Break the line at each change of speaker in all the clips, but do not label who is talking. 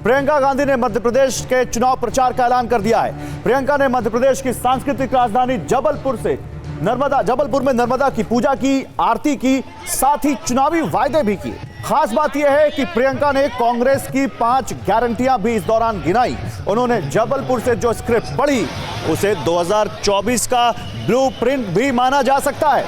प्रियंका गांधी ने मध्य प्रदेश के चुनाव प्रचार का ऐलान कर दिया है। प्रियंका ने मध्य प्रदेश की सांस्कृतिक राजधानी जबलपुर में नर्मदा की पूजा की, आरती की, साथ ही चुनावी वायदे भी किए। खास बात यह है कि प्रियंका ने कांग्रेस की 5 गारंटियां भी इस दौरान गिनाई। उन्होंने जबलपुर से जो स्क्रिप्ट पढ़ी उसे 2024 का ब्लूप्रिंट भी माना जा सकता है।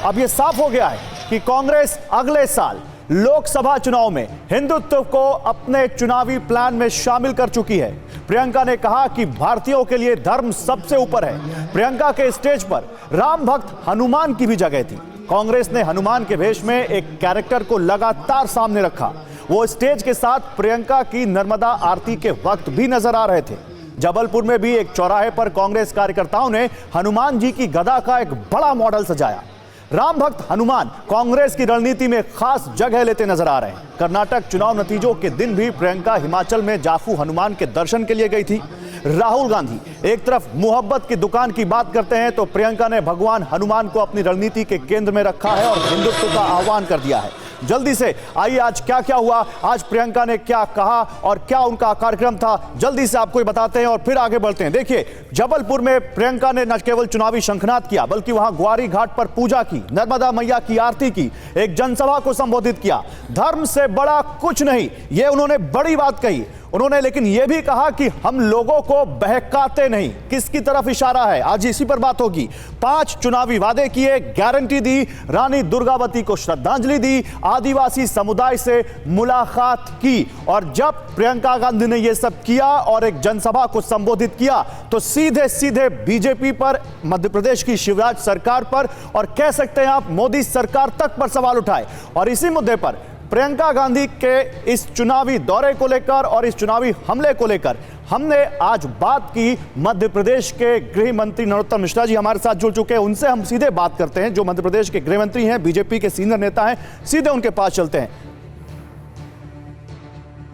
अब यह साफ हो गया है कि कांग्रेस अगले साल लोकसभा चुनाव में हिंदुत्व को अपने चुनावी प्लान में शामिल कर चुकी है। प्रियंका ने कहा कि भारतीयों के लिए धर्म सबसे ऊपर है। प्रियंका के स्टेज पर राम भक्त हनुमान की भी जगह थी। कांग्रेस ने हनुमान के वेश में एक कैरेक्टर को लगातार सामने रखा। वो स्टेज के साथ प्रियंका की नर्मदा आरती के वक्त भी नजर आ रहे थे। जबलपुर में भी एक चौराहे पर कांग्रेस कार्यकर्ताओं ने हनुमान जी की गदा का एक बड़ा मॉडल सजाया। राम भक्त हनुमान कांग्रेस की रणनीति में खास जगह लेते नजर आ रहे हैं। कर्नाटक चुनाव नतीजों के दिन भी प्रियंका हिमाचल में जाफू हनुमान के दर्शन के लिए गई थी। राहुल गांधी एक तरफ मोहब्बत की दुकान की बात करते हैं तो प्रियंका ने भगवान हनुमान को अपनी रणनीति के केंद्र में रखा है और हिंदुत्व का आह्वान कर दिया है। जल्दी से आइए आज क्या क्या हुआ, आज प्रियंका ने क्या कहा और क्या उनका कार्यक्रम था, जल्दी से आपको बताते हैं और फिर आगे बढ़ते हैं। देखिए, जबलपुर में प्रियंका ने न केवल चुनावी शंखनाद किया बल्कि वहां ग्वारी घाट पर पूजा की, नर्मदा मैया की आरती की, एक जनसभा को संबोधित किया। धर्म से बड़ा कुछ नहीं, यह उन्होंने बड़ी बात कही। उन्होंने लेकिन यह भी कहा कि हम लोगों को बहकाते नहीं। किसकी तरफ इशारा है, आज इसी पर बात होगी। 5 चुनावी वादे किए, गारंटी दी, रानी दुर्गावती को श्रद्धांजलि दी, आदिवासी समुदाय से मुलाकात की। और जब प्रियंका गांधी ने यह सब किया और एक जनसभा को संबोधित किया तो सीधे सीधे बीजेपी पर, मध्य प्रदेश की शिवराज सरकार पर और कह सकते हैं आप मोदी सरकार तक पर सवाल उठाए। और इसी मुद्दे पर प्रियंका गांधी के इस चुनावी दौरे को लेकर और इस चुनावी हमले को लेकर हमने आज बात की। मध्य प्रदेश के गृह मंत्री नरोत्तम मिश्रा जी हमारे साथ जुड़ चुके हैं। उनसे हम सीधे बात करते हैं, जो मध्य प्रदेश के गृह मंत्री हैं, बीजेपी के सीनियर नेता हैं। सीधे उनके पास चलते हैं।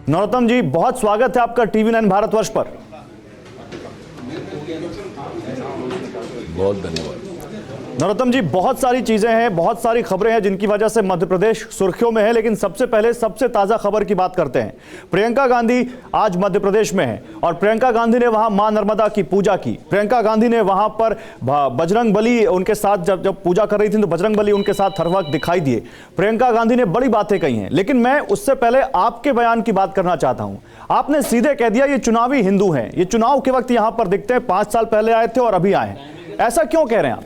नरोत्तम जी, बहुत स्वागत है आपका TV9 भारतवर्ष पर।
बहुत धन्यवाद।
नरोत्तम जी, बहुत सारी चीजें हैं, बहुत सारी खबरें हैं जिनकी वजह से मध्य प्रदेश सुर्खियों में है, लेकिन सबसे पहले सबसे ताजा खबर की बात करते हैं। प्रियंका गांधी आज मध्य प्रदेश में है और प्रियंका गांधी ने वहां मां नर्मदा की पूजा की। प्रियंका गांधी ने वहां पर बजरंग बली उनके साथ जब पूजा कर रही थी तो बजरंग बली उनके साथ हर वक्त दिखाई दिए। प्रियंका गांधी ने बड़ी बातें कही हैं, लेकिन मैं उससे पहले आपके बयान की बात करना चाहता हूं। आपने सीधे कह दिया ये चुनावी हिंदू हैं, ये चुनाव के वक्त यहां पर दिखते हैं, 5 साल पहले आए थे और अभी आए हैं। ऐसा क्यों कह रहे हैं आप?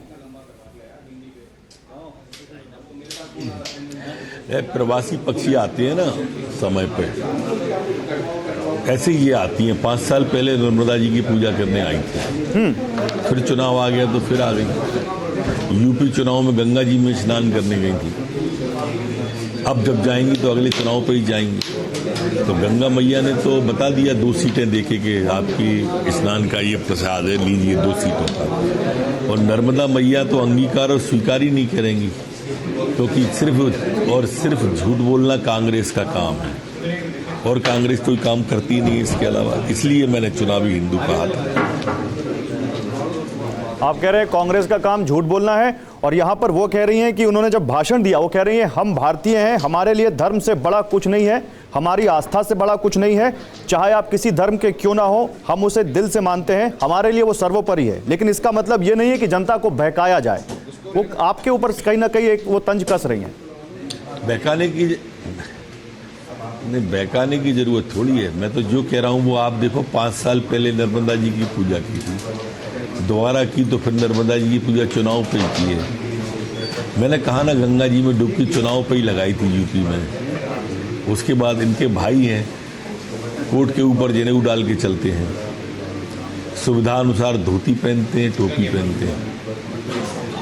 प्रवासी पक्षी आते हैं ना समय पे, ऐसे ये आती हैं। 5 साल पहले नर्मदा जी की पूजा करने आई थी, फिर चुनाव आ गया तो फिर आ गई। यूपी चुनाव में गंगा जी में स्नान करने गई थी। अब जब जाएंगी तो अगले चुनाव पे ही जाएंगी। तो गंगा मैया ने तो बता दिया 2 सीटें देके कि आपकी स्नान का ये प्रसाद है, लीजिए 2 सीटों का। और नर्मदा मैया तो अंगीकार और स्वीकार ही नहीं करेंगी, क्योंकि सिर्फ और सिर्फ झूठ बोलना कांग्रेस का काम है और कांग्रेस कोई काम करती नहीं इसके अलावा। इसलिए मैंने चुनावी हिंदू कहा था।
आप कह रहे हैं कांग्रेस का काम झूठ बोलना है और यहां पर वो कह रही हैं कि उन्होंने जब भाषण दिया वो कह रही हैं हम भारतीय हैं, हमारे लिए धर्म से बड़ा कुछ नहीं है, हमारी आस्था से बड़ा कुछ नहीं है, चाहे आप किसी धर्म के क्यों ना हो, हम उसे दिल से मानते हैं, हमारे लिए वो सर्वोपरि है। लेकिन इसका मतलब ये नहीं है कि जनता को बहकाया जाए। वो आपके ऊपर कहीं ना कहीं एक वो तंज कस रही हैं।
बहकाने की जरूरत थोड़ी है। मैं तो जो कह रहा हूँ वो आप देखो, 5 साल पहले नर्मदा जी की पूजा की थी, दोबारा की तो फिर नर्मदा जी की पूजा चुनाव पे ही की है। मैंने कहा ना, गंगा जी में डुबकी चुनाव पे ही लगाई थी यूपी में। उसके बाद इनके भाई हैं, कोर्ट के ऊपर जनेऊ डाल के चलते हैं, सुविधा अनुसार धोती पहनते हैं, टोपी पहनते हैं,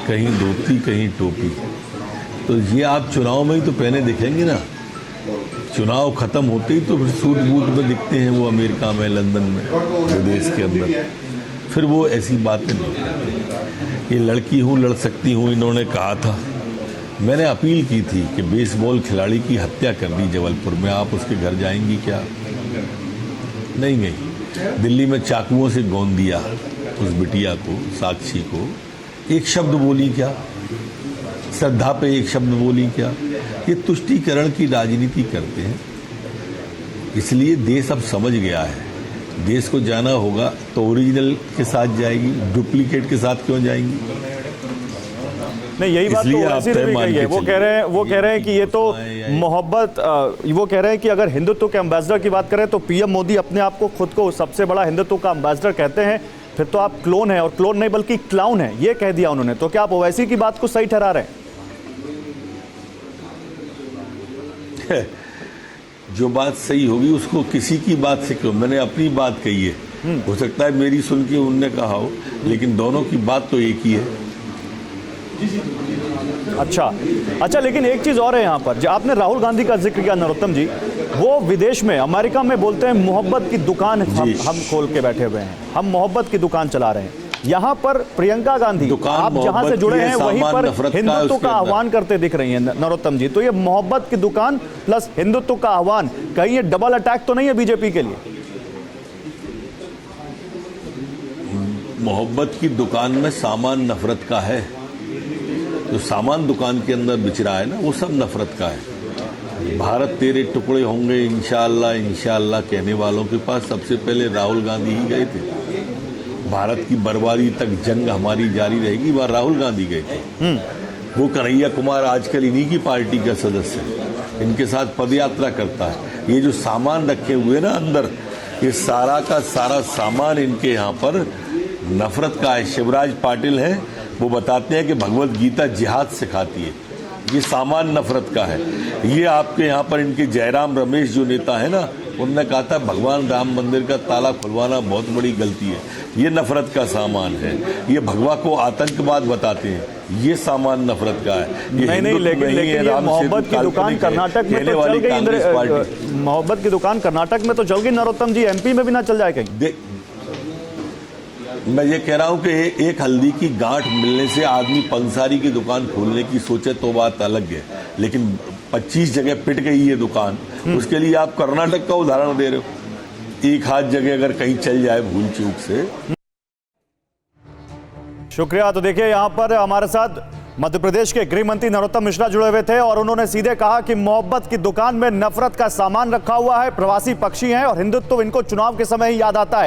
कहीं धोती कहीं टोपी। तो ये आप चुनाव में ही तो पहने दिखेंगे ना। चुनाव खत्म होते ही तो फिर सूट बूट में दिखते हैं वो अमेरिका में, लंदन में, विदेश के अंदर। फिर वो ऐसी बातें नहीं करते। ये लड़की हूँ, लड़ सकती हूँ, इन्होंने कहा था। मैंने अपील की थी कि बेसबॉल खिलाड़ी की हत्या कर दी जबलपुर में, आप उसके घर जाएंगी क्या? नहीं गई। दिल्ली में चाकुओं से गौंद दिया उस बिटिया को, साक्षी को। एक शब्द बोली क्या? श्रद्धा पे एक शब्द बोली क्या? ये तुष्टीकरण की राजनीति करते हैं। इसलिए देश अब समझ गया है, देश को जाना होगा तो ओरिजिनल के साथ जाएगी, डुप्लीकेट के साथ क्यों जाएंगी?
नहीं, यही बात तो
इसलिए आप
वैसे
तय
भी
मान
कही है।
के
वो कह रहे हैं कि ये तो मोहब्बत, वो कह रहे हैं कि अगर हिंदुत्व के एम्बेसडर की बात करें तो पीएम मोदी अपने आप को खुद को सबसे बड़ा हिंदुत्व का एम्बेसडर कहते हैं, फिर तो आप क्लोन है, और क्लोन नहीं बल्कि क्लाउन है, ये कह दिया उन्होंने। तो क्या आप ओवैसी की बात को सही ठहरा रहे हैं?
जो बात सही होगी उसको किसी की बात से क्यों, मैंने अपनी बात कही है, हो सकता है मेरी सुन के उनने कहा हो, लेकिन दोनों की बात तो एक ही है।
अच्छा, लेकिन एक चीज और है यहाँ पर, जो आपने राहुल गांधी का जिक्र किया नरोत्तम जी, वो विदेश में अमेरिका में बोलते हैं मोहब्बत की दुकान हम खोल के बैठे हुए हैं, हम मोहब्बत की दुकान चला रहे हैं। यहाँ पर प्रियंका गांधी, आप जहां से जुड़े हैं वहीं पर हिंदुत्व का आह्वान करते दिख रही हैं नरोत्तम जी। तो ये मोहब्बत की दुकान प्लस हिंदुत्व का आह्वान, कहीं ये डबल अटैक तो नहीं है बीजेपी के लिए?
मोहब्बत की दुकान में सामान नफरत का है, जो सामान दुकान के अंदर बिच रहा है ना, वो सब नफरत का है। भारत तेरे टुकड़े होंगे इंशाअल्लाह इंशाअल्लाह कहने वालों के पास सबसे पहले राहुल गांधी ही गए थे। भारत की बर्बादी तक जंग हमारी जारी रहेगी, वह राहुल गांधी गए थे। वो कन्हैया कुमार आजकल इन्हीं की पार्टी का सदस्य है, इनके साथ पदयात्रा करता है। ये जो सामान रखे हुए ना अंदर, ये सारा का सारा सामान इनके यहाँ पर नफरत का है। शिवराज पाटिल है, वो बताते हैं कि भगवत गीता जिहाद सिखाती है, ये सामान नफरत का है। ये आपके यहाँ पर इनके जयराम रमेश जो नेता है ना, उन्होंने कहा था भगवान राम मंदिर का ताला खुलवाना बहुत बड़ी गलती है, ये नफरत का सामान है। ये भगवा को आतंकवाद बताते हैं, ये सामान नफरत का है। ये
नहीं, लेकिन ये मोहब्बत की दुकान कर्नाटक में तो चल गई, मोहब्बत की दुकान कर्नाटक में तो चल गई नरोत्तम जी, एमपी में भी ना चल जाए कहीं?
मैं ये कह रहा हूं कि एक हल्दी की गांठ मिलने से आदमी पंसारी की दुकान खोलने की सोचे तो बात अलग है, लेकिन 25 जगह पिट गई ये दुकान, उसके लिए आप कर्नाटक का उदाहरण दे रहे हो। एक हाथ जगह अगर कहीं चल जाए भूल चूक से।
शुक्रिया। तो देखिए, यहां पर हमारे साथ मध्य प्रदेश के गृह मंत्री नरोत्तम मिश्रा जुड़े हुए थे और उन्होंने सीधे कहा कि मोहब्बत की दुकान में नफरत का सामान रखा हुआ है, प्रवासी पक्षी हैं और हिंदुत्व इनको चुनाव के समय ही याद आता है।